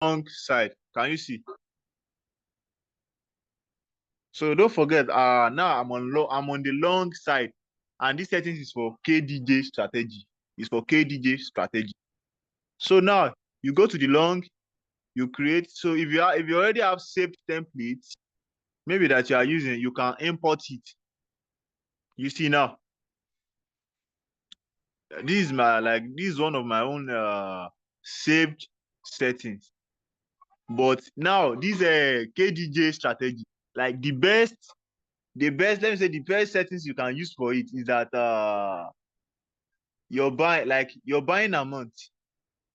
long side. Can you see? So don't forget, now I'm on the long side, and this settings is for KDJ strategy. It's for KDJ strategy. So now you go to the long, you create. So if you already have saved templates, maybe that you are using, you can import it. You see now, this is one of my own saved settings. But now this KDJ strategy, like the best, let me say the best settings you can use for it is that your buying amount,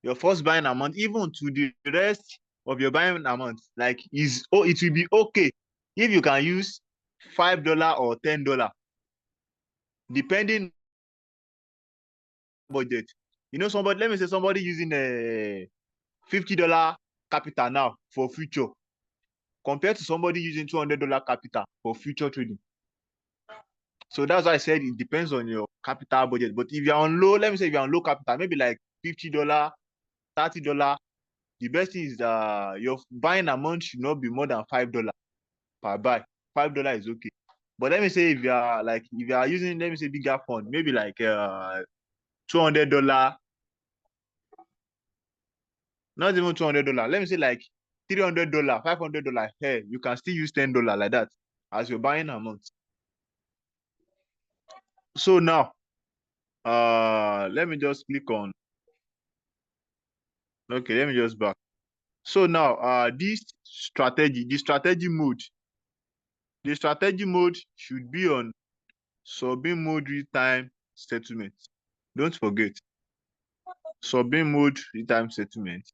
your first buying amount, even to the rest of your buying amount, like it will be okay if you can use $5 or $10, depending on budget. You know, let me say somebody using a $50 capital now for future, compared to somebody using $200 capital for future trading. So that's why I said it depends on your capital budget. But if you're on low, let me say if you're on low capital, maybe like $50, $30, the best thing is your buying amount should not be more than $5 per buy. $5 is okay. But let me say if you are using, let me say bigger fund, maybe like $200, not even $200. Let me say like $300, $500. Hey, you can still use $10 like that as your buying amount. So now, let me just click on. Okay, let me just back. So now, this strategy, the strategy mode should be on sub-in mode real-time settlement. Don't forget, sub-in mode real-time settlement.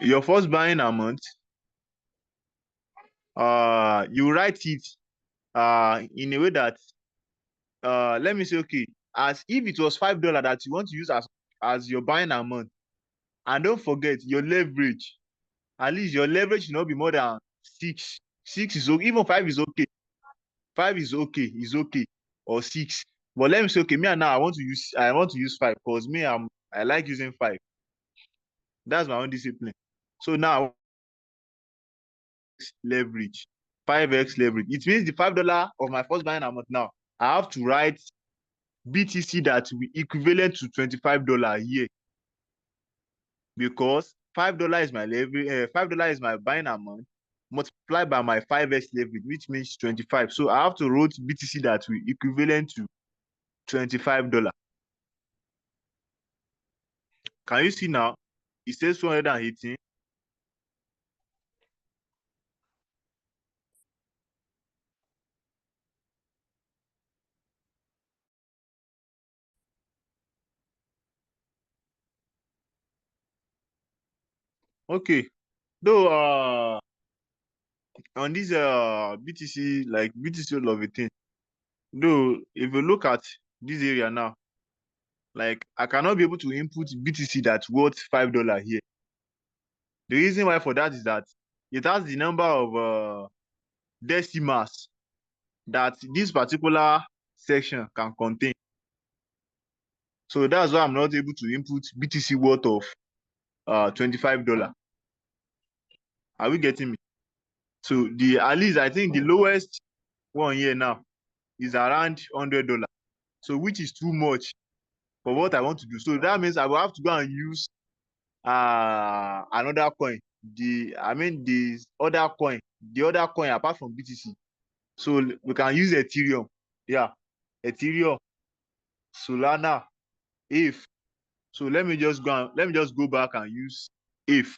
Your first buying amount, you write it in a way that, let me say, okay, as if it was $5 that you want to use as your buying amount. And don't forget your leverage. At least your leverage should not be more than 6. 6 is okay. Even 5 is okay. 5 is okay, or 6. But let me say, okay, me and now I want to use 5 because I like using 5. That's my own discipline. So now leverage, 5x leverage. It means the $5 of my first buying amount now, I have to write BTC that will be equivalent to $25 here, because $5 is my leverage, $5 is my buying amount multiplied by my 5x leverage, which means 25. So I have to write BTC that will equivalent to $25. Can you see now? It says 218. Okay. Though on this BTC, like BTC love a thing. Though if you look at this area now, like I cannot be able to input BTC that's worth $5 here. The reason why for that is that it has the number of decimals that this particular section can contain. So that's why I'm not able to input BTC worth of $25. Are we getting me? So at least I think the lowest one here now is around $100. So which is too much for what I want to do. So that means I will have to go and use another coin. The other coin apart from BTC. So we can use Ethereum. Yeah, Ethereum, Solana, if. So let me just go back and use if.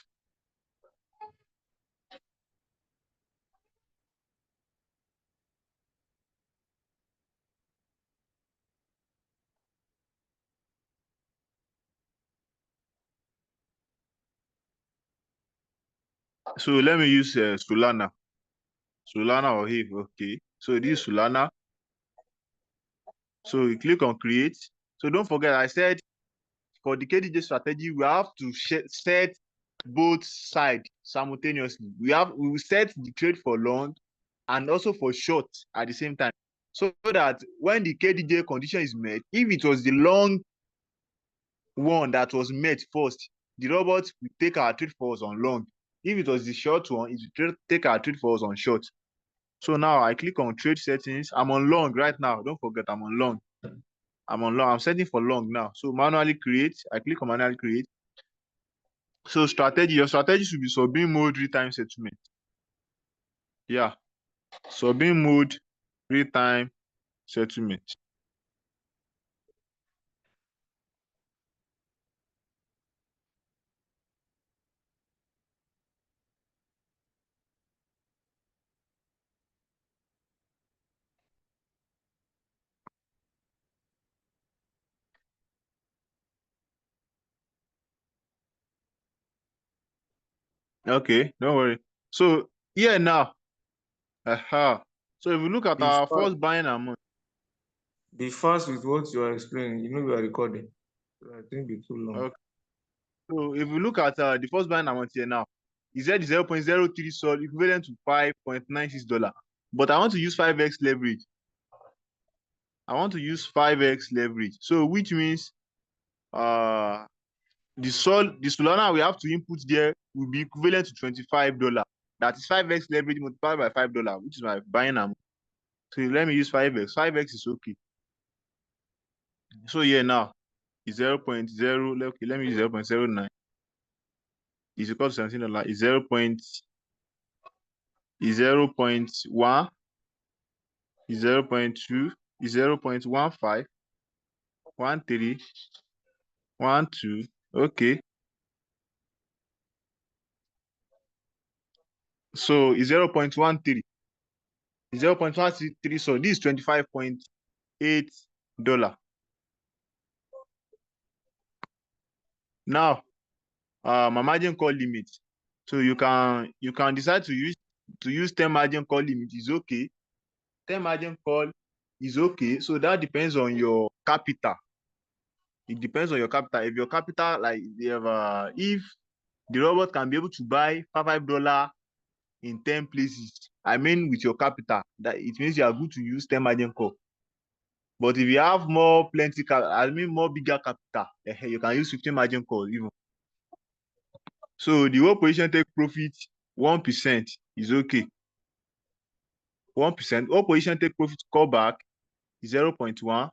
So let me use Solana or if. Okay. So this is Solana. So you click on create. So don't forget, I said for the KDJ strategy, we have to set both sides simultaneously. We will set the trade for long and also for short at the same time, so that when the KDJ condition is met, if it was the long one that was met first, the robot will take our trade for us on long. If it was the short one, it will take our trade for us on short. So now I click on trade settings. I'm on long right now. Don't forget I'm on long. I'm setting for long now. So manually create. I click on manually create. So strategy, your strategy should be sub-in mode real-time settlement. Yeah. Sub-in mode real-time settlement. Okay, don't worry. So here now. So if we look at Be our fast, first buying amount. be fast with what you are explaining. You know we are recording. So I think be too long. Okay. So if we look at the first buying amount here now, he said 0.03 sol equivalent to $5.96. But I want to use 5x leverage. I want to use 5x leverage. So which means the Solana we have to input there will be equivalent to $25. That is 5x leverage multiplied by $5, which is my buying amount. So let me use 5x. 5x is okay. So here now is 0.0. Okay, let me use 0.09. Is equal to $17. Is 0.1. Is 0.2. Is 0.15. 13. 12. Okay. So is 0.13. 0.13. So this is $25.8. Now, my margin call limit. So you can decide to use 10 margin call limit is okay. 10 margin call is okay. So that depends on your capital. It depends on your capital. If your capital, like if the robot can be able to buy $5 in 10 places, I mean with your capital, that it means you are good to use 10 margin call. But if you have more more bigger capital, you can use 15 margin call even. So the whole position take profit 1% is okay. 1%. Whole position take profit call back is 0.1.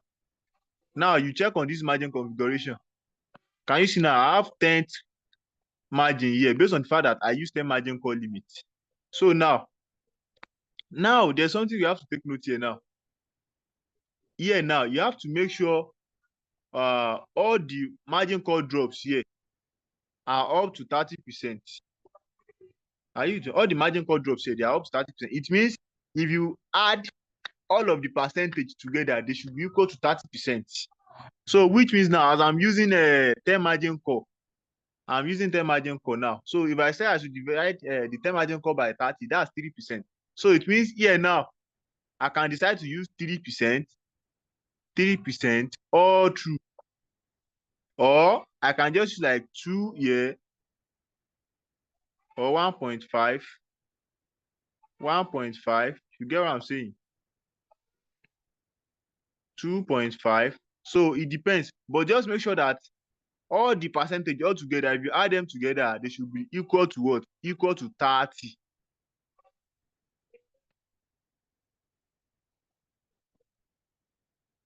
Now you check on this margin configuration. Can you see now I have 10th margin here based on the fact that I use 10 margin call limit. So now there's something you have to take note here now. Here now you have to make sure all the margin call drops here are up to 30%. All the margin call drops here, they are up to 30%. It means if you add all of the percentage together, they should be equal to 30%. So which means now as I'm using a 10 margin call, I'm using 10 margin call now. So if I say I should divide the 10 margin call by 30, that's 3%. So it means here now, I can decide to use 3%, 3% all through. Or I can just use like 2 here or 1.5. 1.5. You get what I'm saying? 2.5. So it depends. But just make sure that all the percentage all together, if you add them together, they should be equal to what? Equal to 30.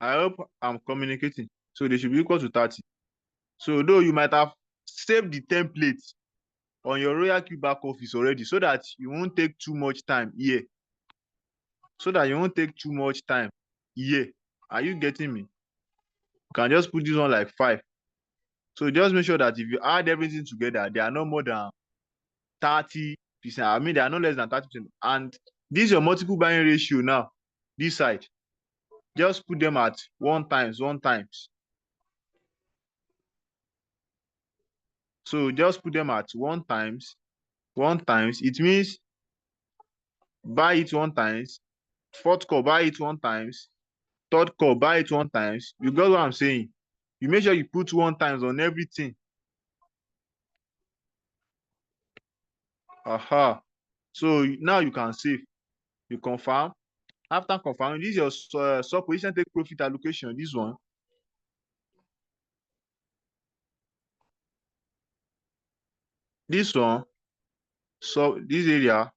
I hope I'm communicating. So they should be equal to 30. So though you might have saved the template on your RoyalQ back office already so that you won't take too much time here. So that you won't take too much time here. Are you getting me? You can just put this one like 5. So just make sure that if you add everything together, they are no more than 30%. I mean, they are no less than 30%. And this is your multiple buying ratio now. This side. Just put them at 1 times, 1 times. So just put them at 1 times, 1 times. It means buy it 1 times. Fourth call, buy it 1 times. Third call, buy it 1 times. You got what I'm saying? You make sure you put 1 times on everything. Aha. So now you can save. You confirm. After confirming, this is your sub-position take profit allocation. This one. This one, so this area,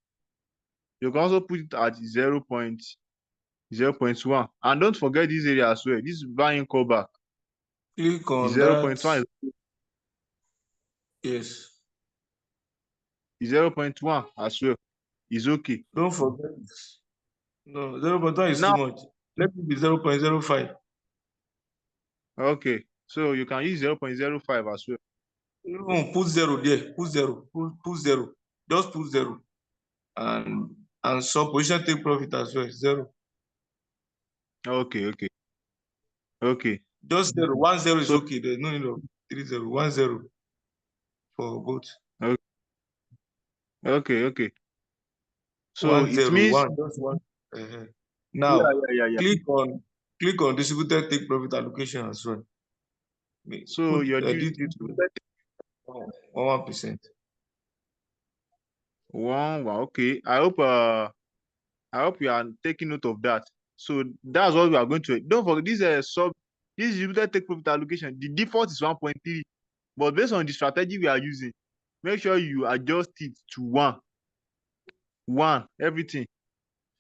you can also put it at 0.1. And don't forget this area as well. This buying callback Click is on that. 0.1 Yes. is 0.1 as well. Is okay. Don't forget. No, 0.1 is too Now, much. Let it be 0.05. okay. So you can use 0.05 as well. Even put zero there. Put zero. Put zero. Just put zero. And some position take profit as well. Zero. Okay, okay, okay. Just zero. 1 0 is So okay. There's no need of 3 0. 1 0 for both. okay, okay, okay. So One it zero means one. Just one. Uh-huh. yeah, Now yeah, yeah, yeah. click on distributed take profit allocation as well. So Put your this distributed 1%. one. Okay. I hope you are taking note of that. So that's what we are going to. Don't forget this this distributed take profit allocation. The default is 1.3, but based on the strategy we are using, make sure you adjust it to one everything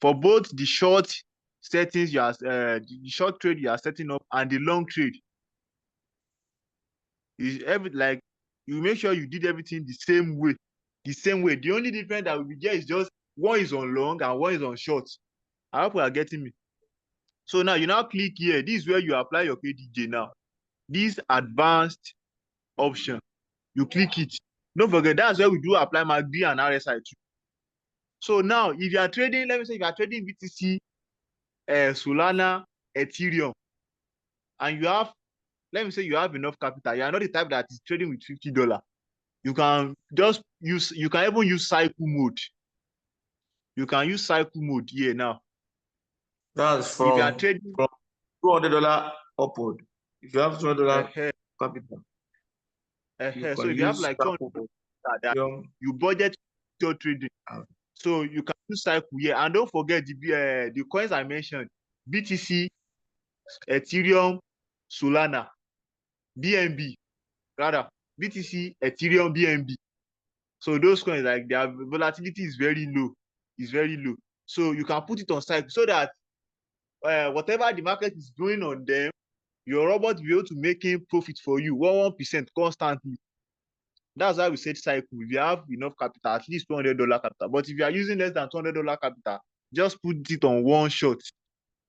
for both the short settings you are the short trade you are setting up and the long trade. Is every like you make sure you did everything the same way. The same way. The only difference that will be there is just one is on long and one is on short. I hope you are getting me. So now you now click here. This is where you apply your KDJ now. This advanced option. You click it. Don't forget that's where we do apply MACD and RSI too. So now if you are trading, let me say if you are trading BTC, Solana, Ethereum, and you have, let me say you have enough capital, you are not the type that is trading with $50. You can just use, you can even use cycle mode. You can use cycle mode here now. That's If you are from trading, $200 upward. If you have $200 uh, capital, you so can if you have use like that 200 upward. that you budget your trading, And so you can use cycle here. And don't forget the coins I mentioned: BTC, Ethereum, Solana, BNB, rather BTC, Ethereum, BNB. So those coins, like their volatility is very low. Is very low. So you can put it on cycle so that whatever the market is doing on them, your robot will be able to making profit for you 1% constantly. That's why we said cycle. If you have enough capital, at least $200 capital. But if you are using less than $200 capital, just put it on one shot.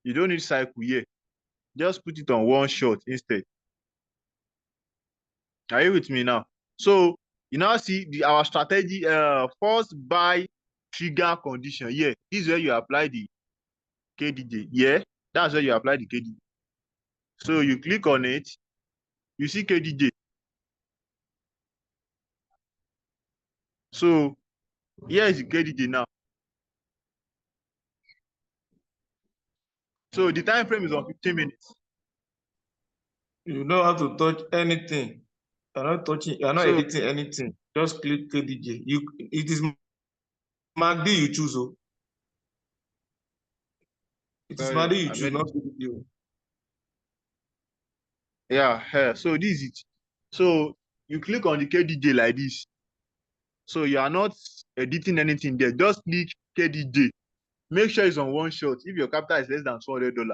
You don't need cycle here. Just put it on one shot instead. Are you with me now? So you now see our strategy. First buy trigger condition. Yeah, this is where you apply the KDJ. Yeah, that's where you apply the KDJ. So you click on it. You see KDJ. So here is the KDJ now. So the time frame is on 15 minutes. you know how to touch anything. You're not touching, you're not So editing anything. Just click KDJ. It is MACD you choose. Oh. It is sorry, MACD you I choose, made not it. KDJ. Oh. Yeah. So this is it. So you click on the KDJ like this. So you are not editing anything there. Just click KDJ. Make sure it's on one shot. If your capital is less than $200,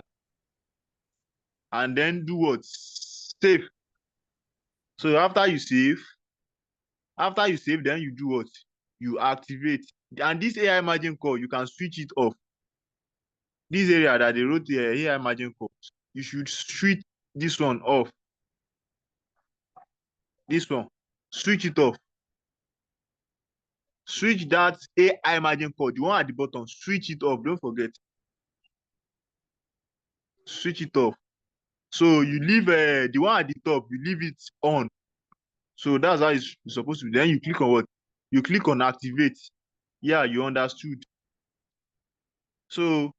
and then do what? Save. So after you save, then you do what? You activate. And this AI margin call, you can switch it off. This area that they wrote the AI margin call, you should switch this one off. This one, switch it off. Switch that AI margin call, the one at the bottom, switch it off. Don't forget. Switch it off. So you leave the one at the top, you leave it on. So that's how it's supposed to be. Then you click on what? You click on activate. Yeah, you understood. So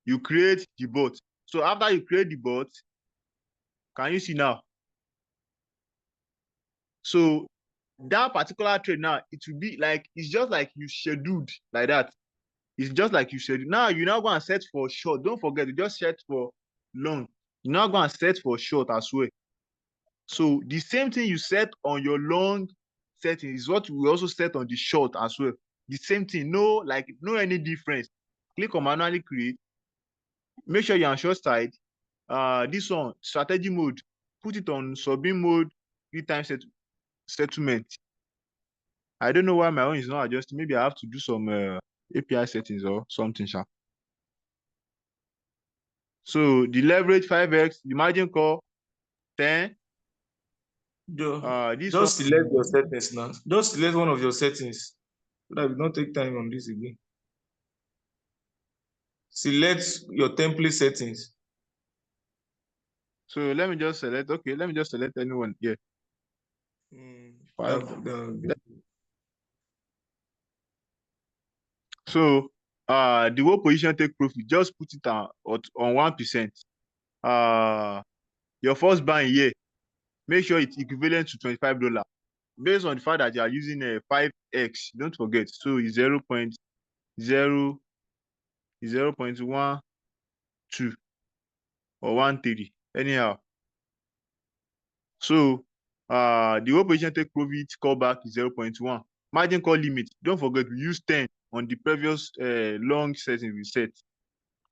you create the bot. So after you create the bot, can you see now? So that particular trade now, it will be like, it's just like you scheduled like that. It's just like you scheduled. Now you now go and set for short. Don't forget to just set for long. You now go and set for short as well. So the same thing you set on your long setting is what we also set on the short as well. The same thing, no any difference. Click on manually create. Make sure you're on short side. This one, strategy mode, put it on subbing mode, real-time settlement. I don't know why my own is not adjusted. Maybe I have to do some API settings or something. So the leverage 5x, the margin call 10. This one, Just select your settings now. Just select one of your settings so that we don't take time on this again. Select your template settings. so let me just select. Okay, let me just select anyone here. Five. So the whole position take profit, just put it on 1%. Your first buy here, make sure it's equivalent to $25. Based on the fact that you are using a 5x, don't forget. So it's 0.0 0.12 or 13. Anyhow. So the whole position take profit callback is 0.1. Margin call limit, don't forget we use 10 on the previous long setting we set.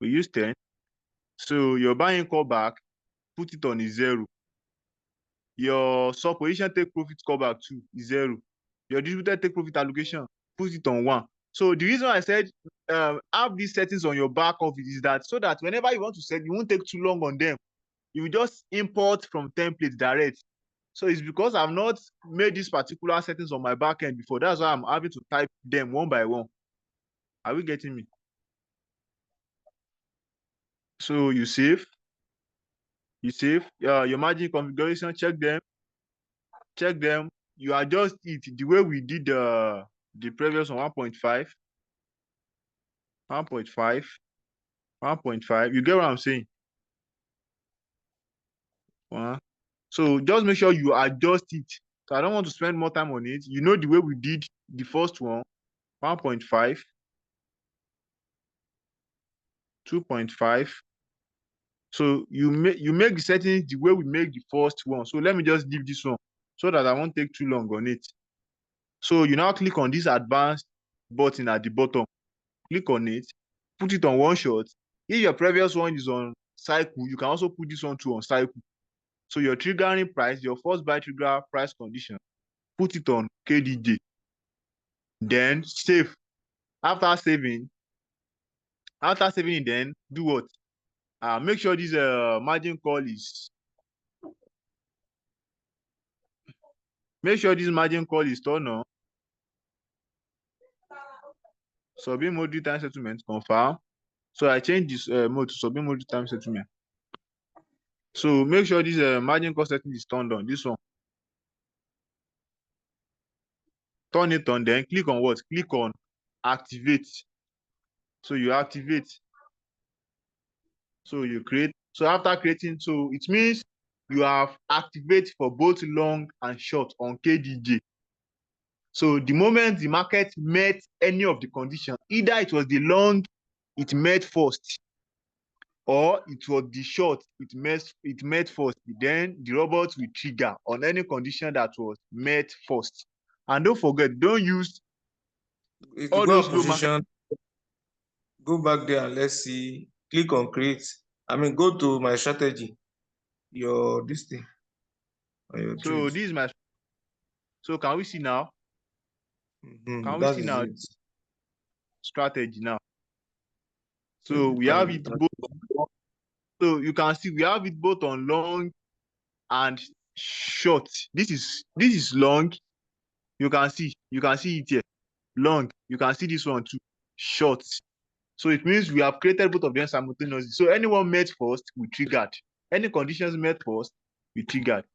We use 10. So your buying callback, put it on a 0. Your sub position take profit callback too is 0. Your distributed take profit allocation, put it on 1. So the reason I said have these settings on your back office is that so that whenever you want to set, you won't take too long on them. You will just import from templates direct. So it's because I've not made these particular settings on my back end before. That's why I'm having to type them one by one. Are we getting me? So you save. Your margin configuration, check them. You adjust it the way we did the previous one, 1.5. 1.5. You get what I'm saying? So just make sure you adjust it. So I don't want to spend more time on it. You know the way we did the first one, 1.5, 2.5. So you make the settings the way we make the first one. So let me just leave this one so that I won't take too long on it. So you now click on this advanced button at the bottom. Click on it, put it on one shot. If your previous one is on cycle, you can also put this one too on cycle. So your triggering price, your first buy trigger price condition, put it on KDJ. Then save. After saving it, then do what? Make sure this margin call is turned on. Subbing mode real-time settlement, confirm. So I change this mode to subbing mode real-time settlement. So make sure this margin call setting is turned on. This one. Turn it on, then click on what? Click on activate. So you activate. So you create. So after creating, so it means you have activate for both long and short on KDJ. So the moment the market met any of the conditions, either it was the long, it met first, or it was the short, it met first, then the robot will trigger on any condition that was met first. And don't forget, don't use If you all go those on low market. position, go back there and let's see. Click on create. Go to my strategy. This thing. Your So trade. this is my. So can we see now? Can we That see is now it. strategy now? So You we have can it both. So you can see we have it both on long and short. This is long. You can see it here. Long. You can see this one too. Short. So it means we have created both of them simultaneously. So anyone met first, we triggered. Any conditions met first, we triggered.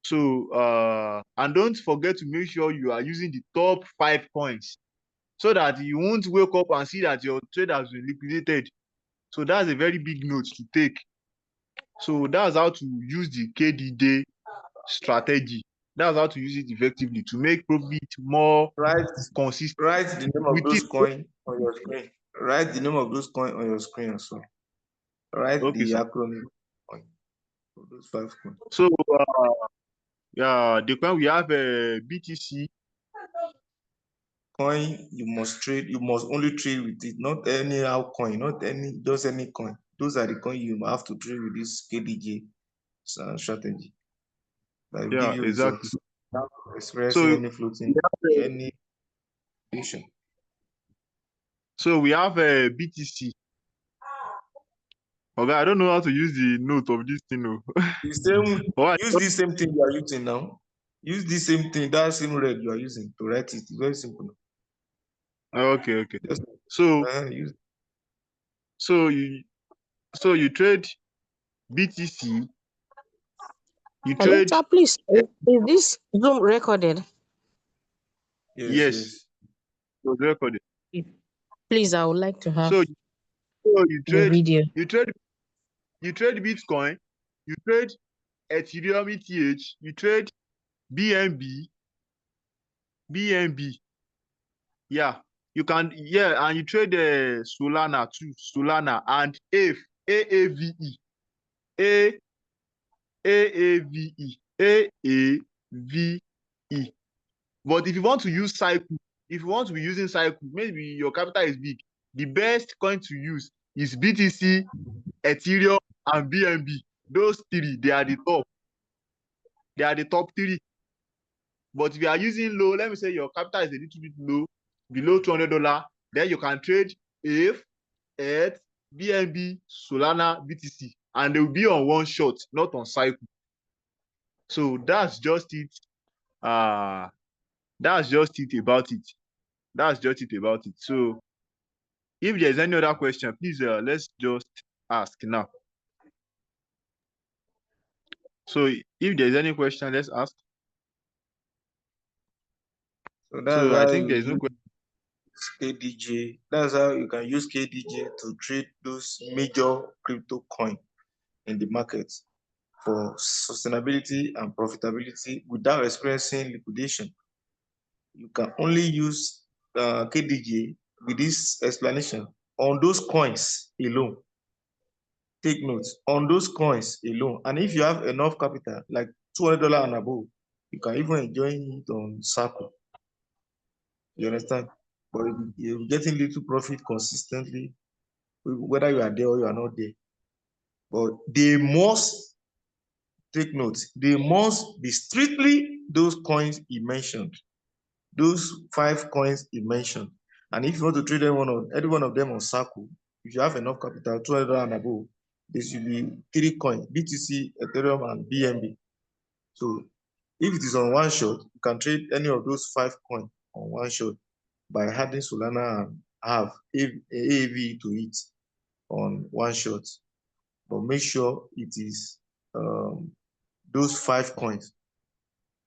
So and don't forget to make sure you are using the top 5 coins so that you won't wake up and see that your trade has been liquidated. So that's a very big note to take. So that's how to use the KDJ strategy. That's how to use it effectively to make profit more consistent. Write the name of those coins on your screen. Write the name of those coins on your screen as well. Write Okay, the sir. acronym of those 5 coins. So the coin we have BTC. Coin you must trade, you must only trade with it, not anyhow coin, not any just any coin. Those are the coin you have to trade with this KDJ strategy that will give Yeah, you exactly. results. Without So experiencing any we floating, have, any issue. we have BTC. Okay, I don't know how to use the note of this thing. No. The same, All right. use the same thing you are using now. Use the same thing, that same red you are using to write it. It's very simple. Okay, okay. Just So use. so you so you trade BTC, you Hello, trade sir, please. Is this Zoom recorded? Yes, yes, yes. it was recorded. Please, I would like to have So you the trade video. you trade you trade Bitcoin, you trade Ethereum ETH, you trade BNB, BNB. Yeah, you can, yeah, and you trade Solana too, Solana and AAVE, A AAVE, AAVE. But if you want to use cycle, if you want to be using cycle, maybe your capital is big. The best coin to use is BTC, Ethereum, and BNB. Those three, they are the top. They are the top three. But if you are using low, let me say your capital is a little bit low, below $200, then you can trade if ETH, BNB, Solana, BTC, and they will be on one shot, not on cycle. So that's just it. That's just it about it. That's just it about it. So if there's any other question, please let's just ask now. So if there's any question, let's ask. So that's So I how think you there's no use question. KDJ. That's how you can use KDJ to trade those major crypto coin in the market for sustainability and profitability without experiencing liquidation. You can only use KDJ with this explanation on those coins alone. Take notes on those coins alone. And if you have enough capital, like $200 and above, you can even enjoy it on Circle. You understand? But if you're getting little profit consistently, whether you are there or you are not there. But they must take notes. They must be strictly those coins he mentioned, those 5 coins he mentioned. And if you want to trade any one of them on Circle, if you have enough capital, $200 and above, there should be 3 coins: BTC, Ethereum, and BNB. So if it is on one shot, you can trade any of those 5 coins on one shot by adding Solana and have AAV to it on one shot. But make sure it is those 5 coins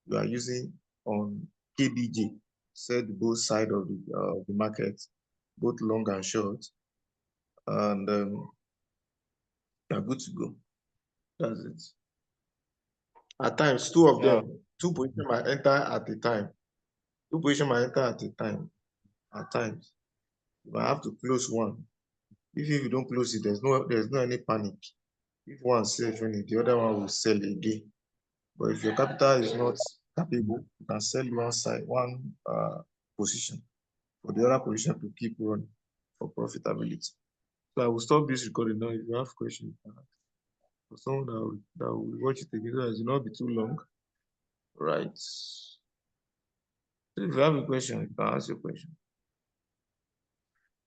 you are using on KDJ, set both sides of the market, both long and short, and you're good to go. That's it. At times, two of Yeah. them, 2 positions might enter at a time. 2 positions might enter at a time. At times, you might have to close one. If you don't close it, there's no any panic. If one sells finish, the other one will sell again. But if your capital is not capable, you can sell one position for the other position to keep running for profitability. So I will stop this recording now. If you have questions, for someone that will watch it again, so it will not be too long. Right. So if you have a question, you can ask your question.